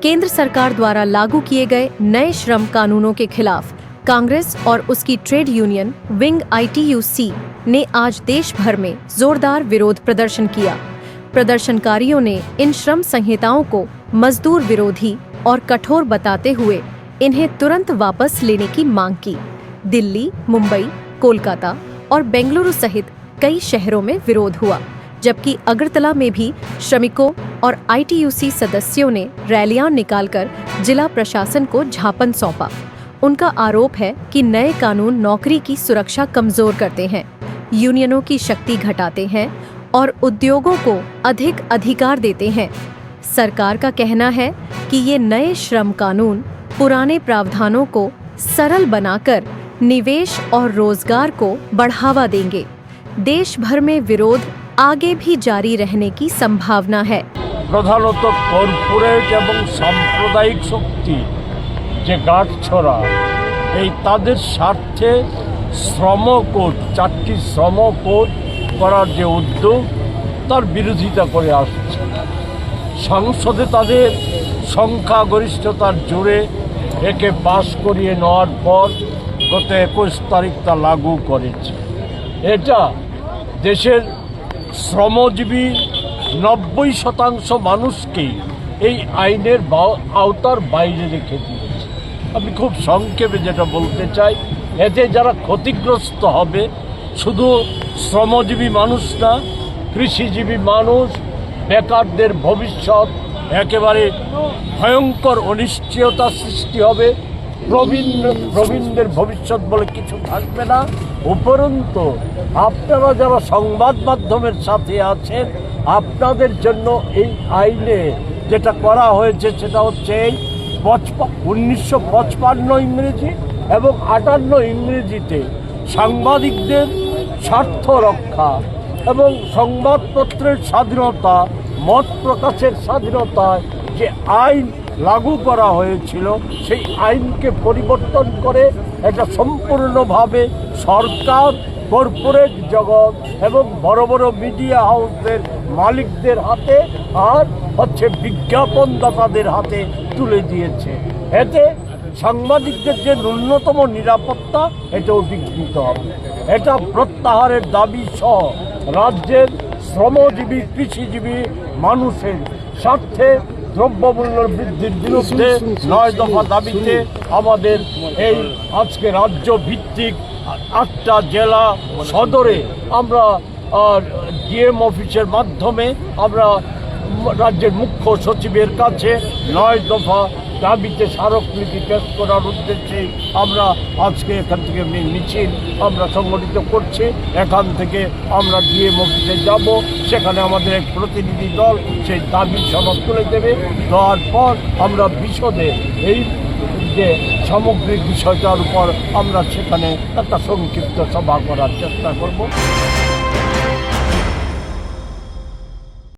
केंद्र सरकार द्वारा लागू किए गए नए श्रम कानूनों के खिलाफ कांग्रेस और उसकी ट्रेड यूनियन विंग ITUC ने आज देश भर में जोरदार विरोध प्रदर्शन किया। प्रदर्शनकारियों ने इन श्रम संहिताओं को मजदूर विरोधी और कठोर बताते हुए इन्हें तुरंत वापस लेने की मांग की। दिल्ली, मुंबई, कोलकाता और बेंगलुरु सहित कई शहरों में विरोध हुआ, जबकि अगरतला में भी श्रमिकों और ITUC सदस्यों ने रैलियां निकालकर जिला प्रशासन को ज्ञापन सौंपा। उनका आरोप है कि नए कानून नौकरी की सुरक्षा कमजोर करते हैं, यूनियनों की शक्ति घटाते हैं और उद्योगों को अधिक अधिकार देते हैं। सरकार का कहना है कि ये नए श्रम कानून पुराने प्रावधानों को सरल बनाकर निवेश और रोजगार को बढ़ावा देंगे। देश भर में विरोध आगे भी जारी रहने की संभावना है। প্রধানত কর্পোরেট এবং সাম্প্রদায়িক শক্তি যে গাঁটছড়া এই তাদের স্বার্থে শ্রম কোড, 4টি শ্রম কোড করার যে উদ্যোগ তার বিরোধিতা করে আসছে। সংসদে তাদের সংখ্যাগরিষ্ঠতার জোরে একে পাশ করিয়ে নেওয়ার পর গত 21 তারিখ তা লাগু করেছে। এটা দেশের শ্রমজীবী 90% মানুষকেই এই আইনের আওতার বাইরে রেখে দিয়েছে। আমি খুব সংক্ষেপে যেটা বলতে চাই, এতে যারা ক্ষতিগ্রস্ত হবে শুধু শ্রমজীবী মানুষ না, কৃষিজীবী মানুষ, বেকারদের ভবিষ্যৎ একেবারে ভয়ঙ্কর অনিশ্চয়তা সৃষ্টি হবে। প্রবীণদের ভবিষ্যৎ বলে কিছু থাকবে না। উপরন্তু আপনারা যারা সংবাদ মাধ্যমের সাথে আছেন, আপনাদের জন্য এই আইনে যেটা করা হয়েছে সেটা হচ্ছে এই 1955 ইংরেজি এবং 58 ইংরেজিতে সাংবাদিকদের স্বার্থ রক্ষা এবং সংবাদপত্রের স্বাধীনতা, মত প্রকাশের স্বাধীনতায় যে আইন লাগু করা হয়েছিল সেই আইনকে পরিবর্তন করে এটা সম্পূর্ণভাবে সরকার, কর্পোরেট জগৎ এবং বড় বড় মিডিয়া হাউসের মালিকদের হাতে আর বিজ্ঞাপনদাতাদের হাতে তুলে দিয়েছে। এতে সাংবাদিকদের যে ন্যূনতম নিরাপত্তা এটাও বিঘ্নিত হবে। এটা প্রত্যাহারের দাবি সহ রাজ্যের শ্রমজীবী, কৃষিজীবী মানুষের স্বার্থে দ্রব্যমূল্য বৃদ্ধির বিরুদ্ধে 9 দফা দাবিতে আমাদের এই আজকে রাজ্য ভিত্তিক 8টা জেলা সদরে আমরা ডিএম অফিসের মাধ্যমে আমরা রাজ্যের মুখ্য সচিবের কাছে 9 দফা দাবিতে স্মারকলিপি পেশ করার উদ্দেশ্যে আমরা আজকে এখান থেকে মিছিল আমরা সংগঠিত করছি। এখান থেকে আমরা ডিএম অফিসে যাব, সেখানে আমাদের এক প্রতিনিধি দল সেই দাবি সনদ তুলে দেবে। দেওয়ার পর আমরা বিশদে এই যে সামগ্রিক বিষয়টার উপর আমরা সেখানে একটা সংক্ষিপ্ত সভা করার চেষ্টা করব।